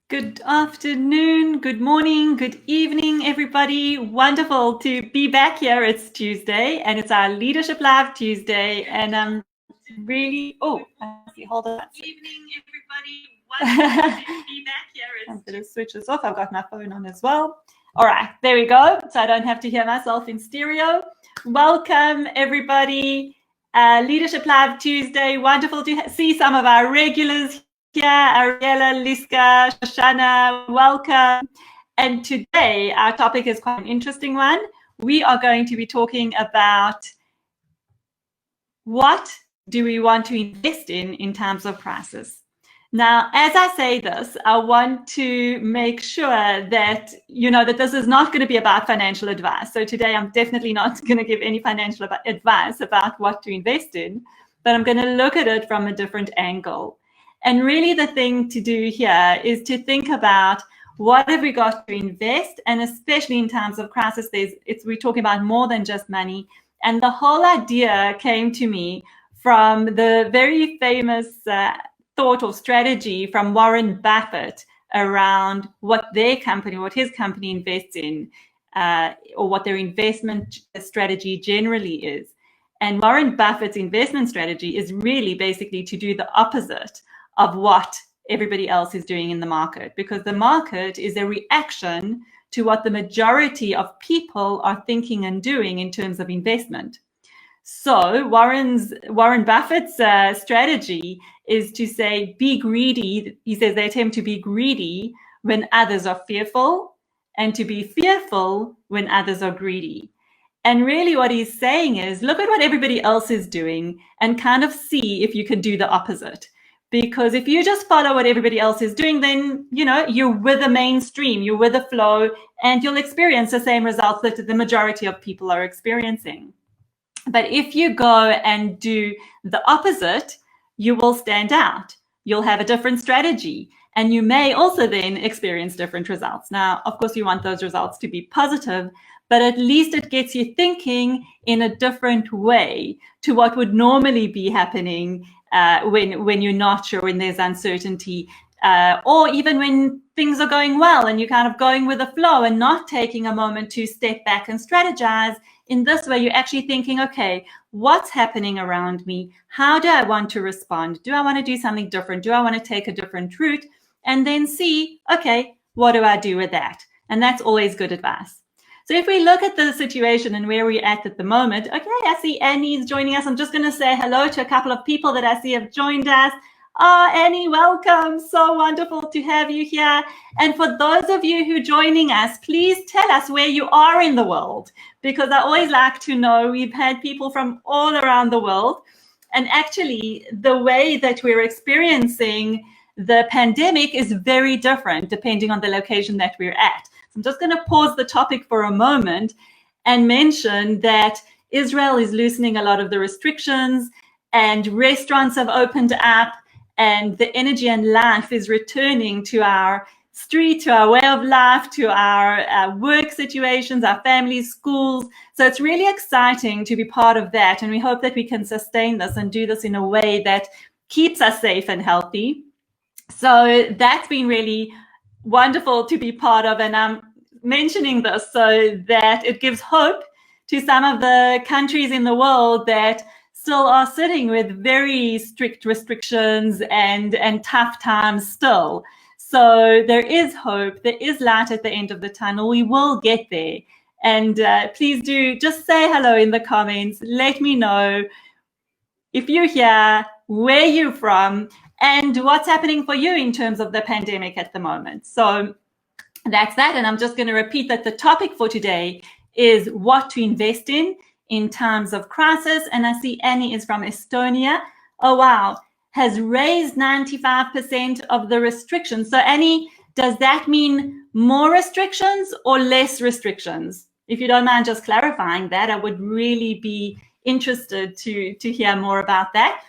Good afternoon, good morning, good evening, everybody. Wonderful to be back here. It's Tuesday and it's our Leadership Live Tuesday. And I'm really, hold on. Good evening, everybody. Wonderful to be back here. I'm going to switch this off. I've got my phone on as well. All right, there we go. So I don't have to hear myself in stereo. Welcome, everybody. Leadership Live Tuesday. Wonderful to see some of our regulars here. Ariella, Liska, Shoshana, welcome. And today our topic is quite an interesting one. We are going to be talking about what do we want to invest in terms of crisis. Now, as I say this, I want to make sure that you know that this is not going to be about financial advice. So today I'm definitely not going to give any financial advice about what to invest in, but I'm going to look at it from a different angle. And really the thing to do here is to think about what have we got to invest, and especially in times of crisis, we're talking about more than just money. And the whole idea came to me from the very famous thought or strategy from Warren Buffett around what his company invests in, or what their investment strategy generally is. And Warren Buffett's investment strategy is really basically to do the opposite of what everybody else is doing in the market, because the market is a reaction to what the majority of people are thinking and doing in terms of investment. So Warren Buffett's strategy is to say, be greedy. He says they attempt to be greedy when others are fearful, and to be fearful when others are greedy. And really what he's saying is, look at what everybody else is doing and kind of see if you can do the opposite. Because if you just follow what everybody else is doing, then, you know, you're with the mainstream, you're with the flow, and you'll experience the same results that the majority of people are experiencing. But if you go and do the opposite, you will stand out. You'll have a different strategy, and you may also then experience different results. Now, of course, you want those results to be positive, but at least it gets you thinking in a different way to what would normally be happening when you're not sure, when there's uncertainty, or even when things are going well and you're kind of going with the flow and not taking a moment to step back and strategize. In this way, you're actually thinking, okay, what's happening around me? How do I want to respond? Do I want to do something different? Do I want to take a different route? And then see, okay, what do I do with that? And that's always good advice. So if we look at the situation and where we're at the moment, okay, I see Annie's joining us. I'm just going to say hello to a couple of people that I see have joined us. Oh, Annie, welcome. So wonderful to have you here. And for those of you who are joining us, please tell us where you are in the world, because I always like to know. We've had people from all around the world. And actually, the way that we're experiencing the pandemic is very different depending on the location that we're at. So I'm just going to pause the topic for a moment and mention that Israel is loosening a lot of the restrictions, and restaurants have opened up, and the energy and life is returning to our street, to our way of life, to our work situations, our families, schools. So it's really exciting to be part of that. And we hope that we can sustain this and do this in a way that keeps us safe and healthy. So that's been really wonderful to be part of. And I'm mentioning this so that it gives hope to some of the countries in the world that still are sitting with very strict restrictions and tough times still. So there is hope, there is light at the end of the tunnel. We will get there. And please do just say hello in the comments. Let me know if you're here, where you're from, and what's happening for you in terms of the pandemic at the moment. So that's that. And I'm just going to repeat that the topic for today is what to invest in times of crisis. And I see Annie is from Estonia. Oh, wow. Has raised 95% of the restrictions. So Annie, does that mean more restrictions or less restrictions? If you don't mind just clarifying that, I would really be interested to hear more about that.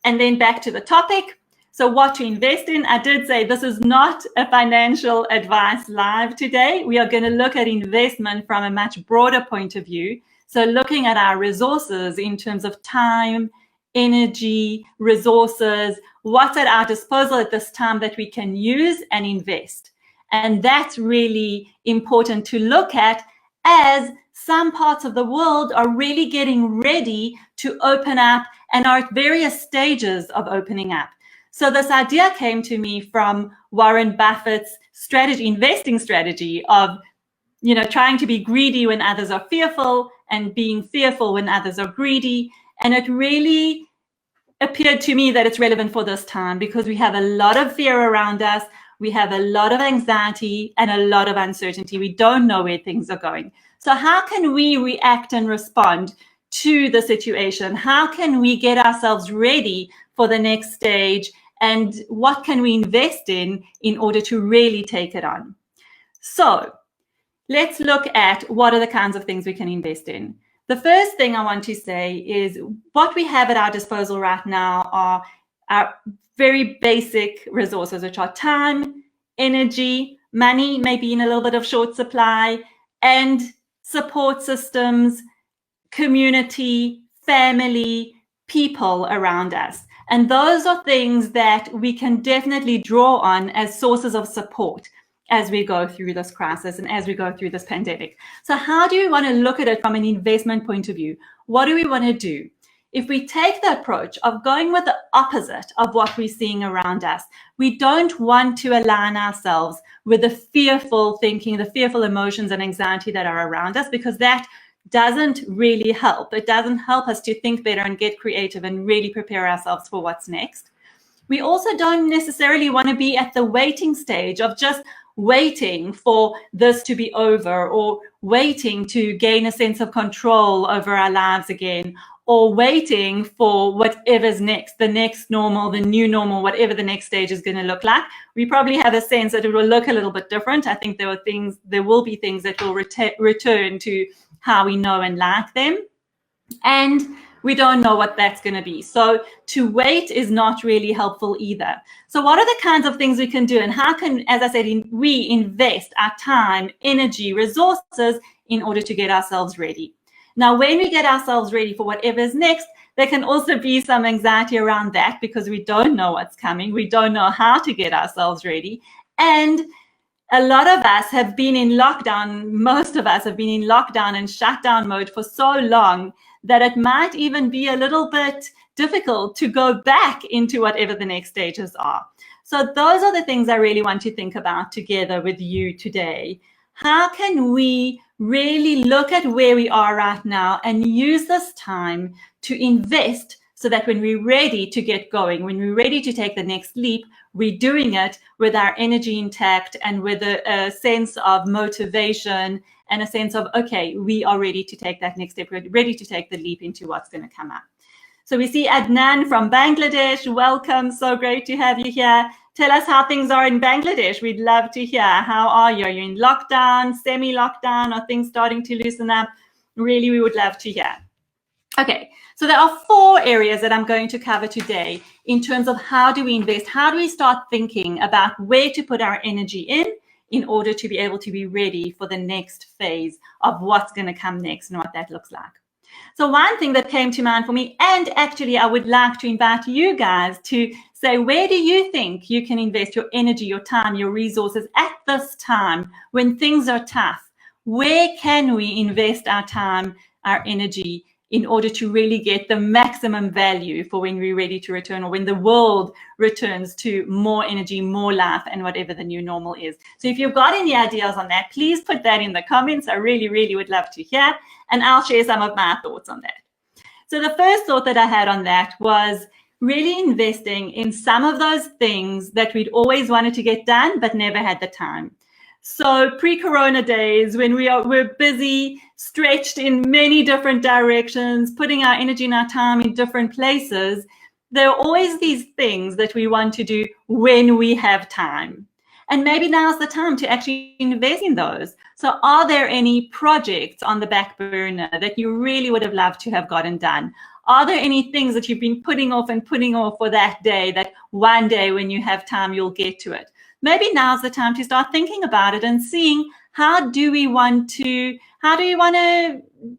And then back to the topic. So what to invest in. I did say this is not a financial advice live today. We are going to look at investment from a much broader point of view. So looking at our resources in terms of time, energy, resources, what's at our disposal at this time that we can use and invest. And that's really important to look at, as some parts of the world are really getting ready to open up and are at various stages of opening up. So this idea came to me from Warren Buffett's investing strategy of, trying to be greedy when others are fearful and being fearful when others are greedy. And it really appeared to me that it's relevant for this time, because we have a lot of fear around us. We have a lot of anxiety and a lot of uncertainty. We don't know where things are going. So how can we react and respond to the situation? How can we get ourselves ready for the next stage? And what can we invest in order to really take it on? So let's look at what are the kinds of things we can invest in. The first thing I want to say is what we have at our disposal right now are our very basic resources, which are time, energy, money, maybe in a little bit of short supply, and support systems, community, family, people around us. And those are things that we can definitely draw on as sources of support as we go through this crisis and as we go through this pandemic. So how do we want to look at it from an investment point of view? What do we want to do? If we take the approach of going with the opposite of what we're seeing around us, we don't want to align ourselves with the fearful thinking, the fearful emotions and anxiety that are around us, because that doesn't really help. It doesn't help us to think better and get creative and really prepare ourselves for what's next. We also don't necessarily want to be at the waiting stage of just waiting for this to be over, or waiting to gain a sense of control over our lives again, or waiting for whatever's next, the next normal, the new normal, whatever the next stage is going to look like. We probably have a sense that it will look a little bit different. I think there will be things that will return to how we know and like them. And we don't know what that's going to be. So to wait is not really helpful either. So what are the kinds of things we can do, and how can, as I said, we invest our time, energy, resources in order to get ourselves ready? Now, when we get ourselves ready for whatever's next, there can also be some anxiety around that, because we don't know what's coming. We don't know how to get ourselves ready. And a lot of us have been in lockdown. Most of us have been in lockdown and shutdown mode for so long that it might even be a little bit difficult to go back into whatever the next stages are. So those are the things I really want to think about together with you today. How can we really look at where we are right now and use this time to invest, so that when we're ready to get going, when we're ready to take the next leap, we're doing it with our energy intact and with a sense of motivation and a sense of, okay, we are ready to take that next step. We're ready to take the leap into what's going to come up. So we see Adnan from Bangladesh. Welcome. So great to have you here. Tell us how things are in Bangladesh. We'd love to hear. How are you? Are you in lockdown, semi-lockdown? Are things starting to loosen up? Really, we would love to hear. Okay, so there are 4 areas that I'm going to cover today in terms of how do we invest, how do we start thinking about where to put our energy in order to be able to be ready for the next phase of what's going to come next and what that looks like. So one thing that came to mind for me, and actually I would like to invite you guys to say, where do you think you can invest your energy, your time, your resources at this time when things are tough? Where can we invest our time, our energy, in order to really get the maximum value for when we're ready to return, or when the world returns to more energy, more life, and whatever the new normal is? So if you've got any ideas on that, please put that in the comments. I really, really would love to hear, and I'll share some of my thoughts on that. So the first thought that I had on that was really investing in some of those things that we'd always wanted to get done, but never had the time. So pre-corona days, when we're busy, stretched in many different directions, putting our energy and our time in different places, there are always these things that we want to do when we have time. And maybe now's the time to actually invest in those. So are there any projects on the back burner that you really would have loved to have gotten done? Are there any things that you've been putting off for that day, that one day when you have time, you'll get to it? Maybe now's the time to start thinking about it and seeing How do we want to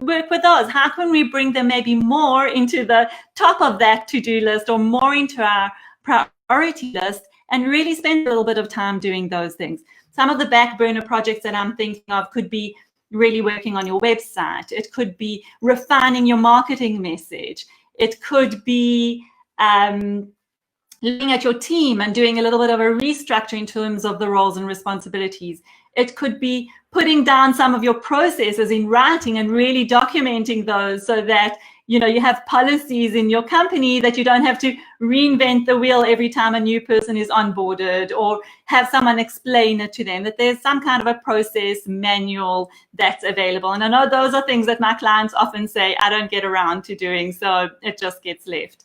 work with those? How can we bring them maybe more into the top of that to-do list or more into our priority list and really spend a little bit of time doing those things? Some of the back burner projects that I'm thinking of could be really working on your website. It could be refining your marketing message. It could be looking at your team and doing a little bit of a restructure in terms of the roles and responsibilities. It could be putting down some of your processes in writing and really documenting those so that you have policies in your company that you don't have to reinvent the wheel every time a new person is onboarded, or have someone explain it to them, that there's some kind of a process manual that's available. And I know those are things that my clients often say, I don't get around to doing, so it just gets left.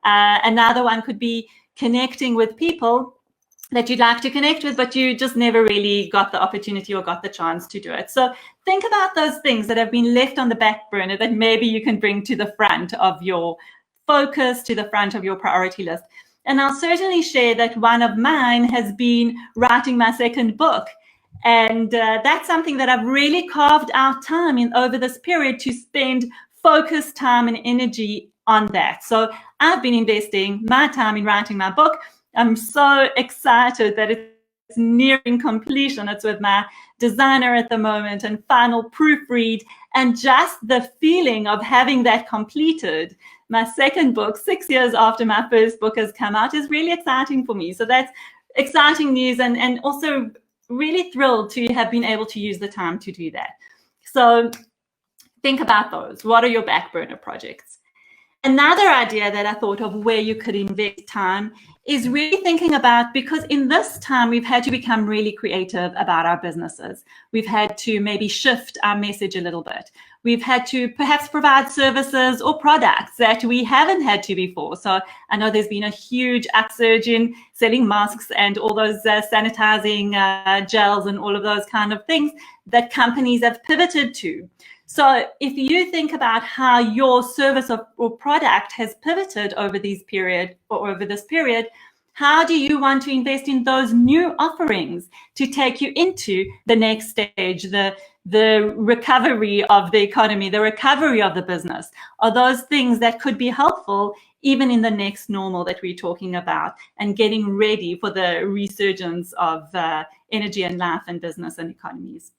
Another one could be connecting with people that you'd like to connect with, but you just never really got the opportunity or got the chance to do it. So think about those things that have been left on the back burner that maybe you can bring to the front of your focus, to the front of your priority list. And I'll certainly share that one of mine has been writing my second book. And that's something that I've really carved out time over this period to spend focused time and energy on that. So I've been investing my time in writing my book. I'm so excited that it's nearing completion. It's with my designer at the moment and final proofread, and just the feeling of having that completed, my second book, 6 years after my first book has come out, is really exciting for me. So that's exciting news, and also really thrilled to have been able to use the time to do that. So think about those. What are your back burner projects? Another idea that I thought of where you could invest time is really thinking about, because in this time we've had to become really creative about our businesses. We've had to maybe shift our message a little bit. We've had to perhaps provide services or products that we haven't had to before. So I know there's been a huge upsurge in selling masks and all those sanitizing gels and all of those kind of things that companies have pivoted to. So if you think about how your service or product has pivoted over this period, how do you want to invest in those new offerings to take you into the next stage, the recovery of the economy, the recovery of the business? Are those things that could be helpful even in the next normal that we're talking about, and getting ready for the resurgence of energy and life and business and economies?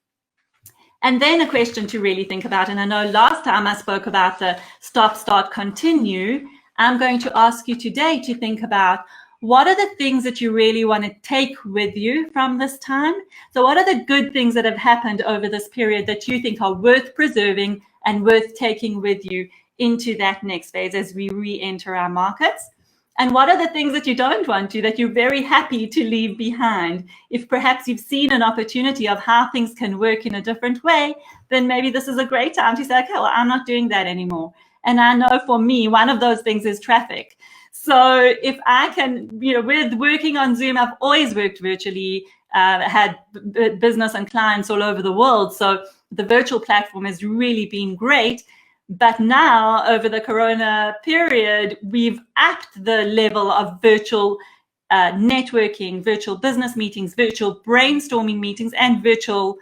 And then a question to really think about, and I know last time I spoke about the stop, start, continue. I'm going to ask you today to think about, what are the things that you really want to take with you from this time? So what are the good things that have happened over this period that you think are worth preserving and worth taking with you into that next phase as we re-enter our markets? And what are the things that you don't want to, that you're very happy to leave behind? If perhaps you've seen an opportunity of how things can work in a different way, then maybe this is a great time to say, okay, well, I'm not doing that anymore. And I know for me, one of those things is traffic. So if I can, with working on Zoom, I've always worked virtually, had business and clients all over the world. So the virtual platform has really been great. But now, over the corona period, we've upped the level of virtual networking, virtual business meetings, virtual brainstorming meetings, and virtual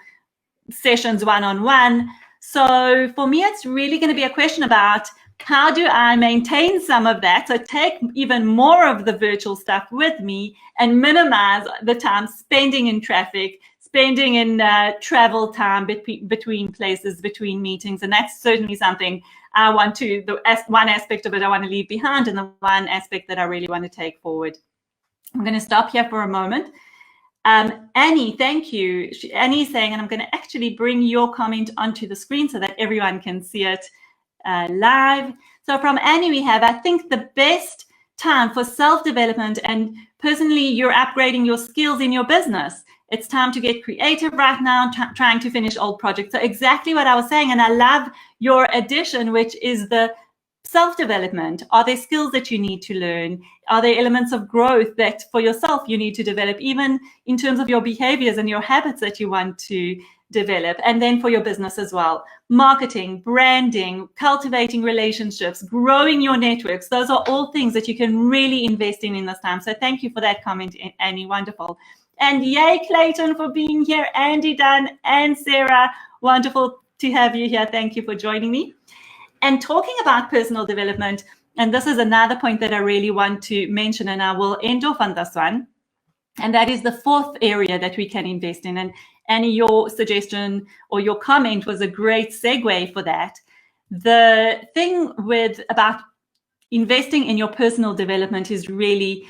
sessions one-on-one. So for me, it's really going to be a question about, how do I maintain some of that? So take even more of the virtual stuff with me and minimize the time spending in traffic, spending in travel time between places, between meetings. And that's certainly something I want to, one aspect of it I want to leave behind, and the one aspect that I really want to take forward. I'm going to stop here for a moment. Annie, thank you. Annie's saying, and I'm going to actually bring your comment onto the screen so that everyone can see it live. So from Annie, we have, I think the best time for self-development, and personally, you're upgrading your skills in your business. It's time to get creative right now, trying to finish old projects. So exactly what I was saying, and I love your addition, which is the self-development. Are there skills that you need to learn? Are there elements of growth that for yourself you need to develop, even in terms of your behaviors and your habits that you want to develop? And then for your business as well, marketing, branding, cultivating relationships, growing your networks. Those are all things that you can really invest in this time. So thank you for that comment, Annie. Wonderful. And yay, Clayton, for being here. Andy, Dan, and Sarah, wonderful to have you here. Thank you for joining me. And talking about personal development, and this is another point that I really want to mention, and I will end off on this one, and that is the fourth area that we can invest in. And Annie, your suggestion or your comment was a great segue for that. The thing about investing in your personal development is really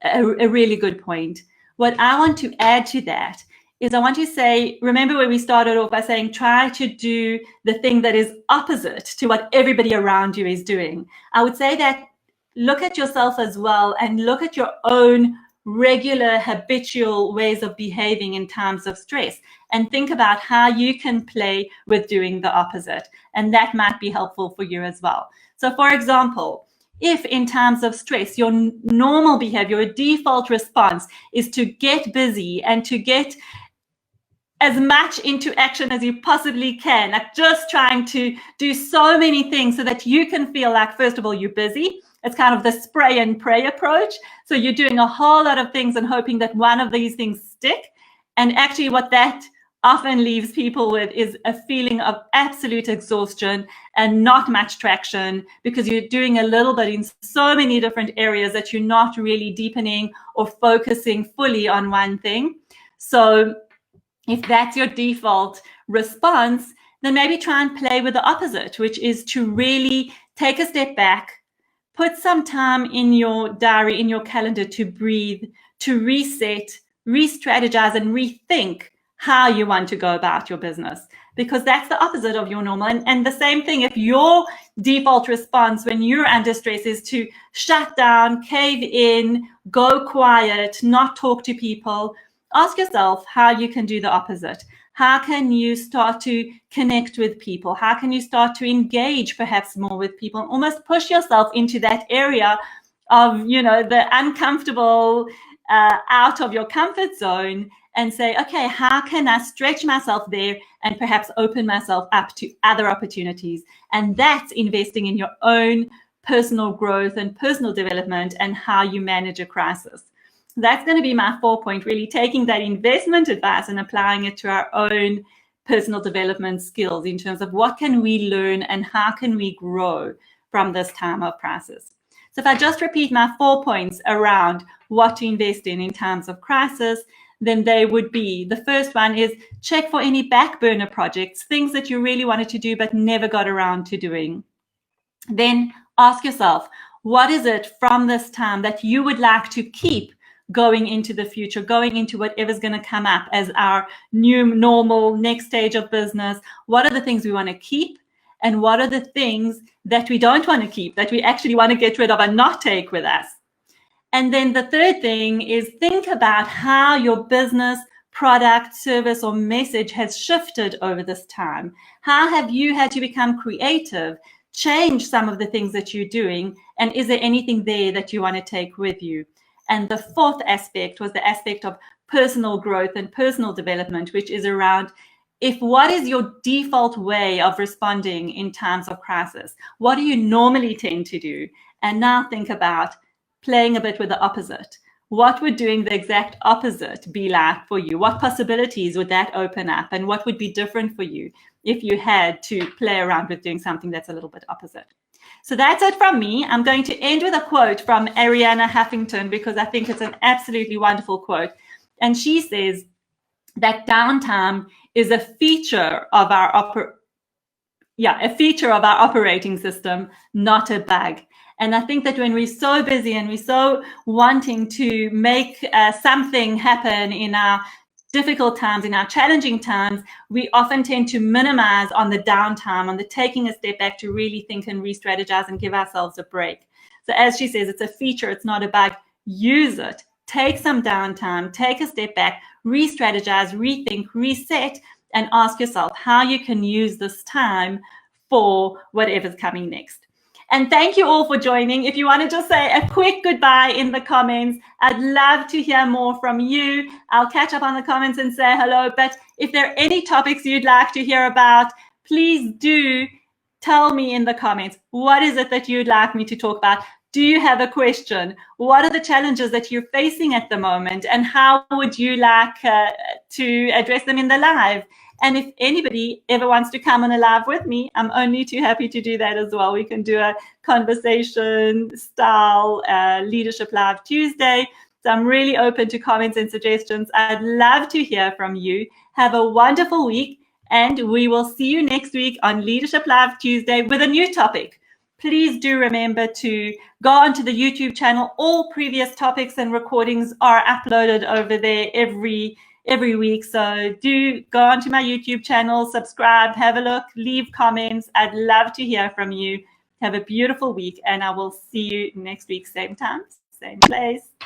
a really good point. What I want to add to that is I want to say, remember where we started off by saying, try to do the thing that is opposite to what everybody around you is doing. I would say that look at yourself as well and look at your own regular habitual ways of behaving in times of stress and think about how you can play with doing the opposite. And that might be helpful for you as well. So for example, if in times of stress, your normal behavior, your default response is to get busy and to get as much into action as you possibly can, like just trying to do so many things so that you can feel like, first of all, you're busy. It's kind of the spray and pray approach. So you're doing a whole lot of things and hoping that one of these things stick. And actually what that often leaves people with is a feeling of absolute exhaustion and not much traction because you're doing a little bit in so many different areas that you're not really deepening or focusing fully on one thing. So if that's your default response, then maybe try and play with the opposite, which is to really take a step back, put some time in your diary, in your calendar to breathe, to reset, re-strategize, and rethink how you want to go about your business, because that's the opposite of your normal. And the same thing, if your default response when you're under stress is to shut down, cave in, go quiet, not talk to people, ask yourself how you can do the opposite. How can you start to connect with people? How can you start to engage perhaps more with people and almost push yourself into that area of, the uncomfortable, out of your comfort zone, and say, okay, how can I stretch myself there and perhaps open myself up to other opportunities? And that's investing in your own personal growth and personal development and how you manage a crisis. That's going to be my 4-point, really taking that investment advice and applying it to our own personal development skills in terms of what can we learn and how can we grow from this time of crisis. So if I just repeat my 4 points around what to invest in times of crisis, then they would be, the first one is check for any backburner projects, things that you really wanted to do but never got around to doing. Then ask yourself, what is it from this time that you would like to keep going into the future, going into whatever's going to come up as our new normal next stage of business? What are the things we want to keep? And what are the things that we don't want to keep, that we actually want to get rid of and not take with us? And then the third thing is think about how your business, product, service, or message has shifted over this time. How have you had to become creative, change some of the things that you're doing? And is there anything there that you want to take with you? And the fourth aspect was the aspect of personal growth and personal development, which is around what is your default way of responding in times of crisis? What do you normally tend to do? And now think about playing a bit with the opposite. What would doing the exact opposite be like for you? What possibilities would that open up? And what would be different for you if you had to play around with doing something that's a little bit opposite? So that's it from me. I'm going to end with a quote from Arianna Huffington because I think it's an absolutely wonderful quote. And she says that downtime is a feature of our operating system, not a bug. And I think that when we're so busy and we're so wanting to make something happen in our difficult times, in our challenging times, we often tend to minimize on the downtime, on the taking a step back to really think and re-strategize and give ourselves a break. So as she says, it's a feature, it's not a bug. Use it. Take some downtime, take a step back, re-strategize, rethink, reset, and ask yourself how you can use this time for whatever's coming next. And thank you all for joining. If you want to just say a quick goodbye in the comments, I'd love to hear more from you. I'll catch up on the comments and say hello. But if there are any topics you'd like to hear about, please do tell me in the comments. What is it that you'd like me to talk about? Do you have a question? What are the challenges that you're facing at the moment, and how would you like to address them in the live? And if anybody ever wants to come on a live with me, I'm only too happy to do that as well. We can do a conversation style leadership live Tuesday. So I'm really open to comments and suggestions. I'd love to hear from you. Have a wonderful week, and we will see you next week on Leadership Live Tuesday with a new topic. Please do remember to go onto the YouTube channel. All previous topics and recordings are uploaded over there every week. So do go onto my YouTube channel, subscribe, have a look, leave comments. I'd love to hear from you. Have a beautiful week, and I will see you next week, same time, same place.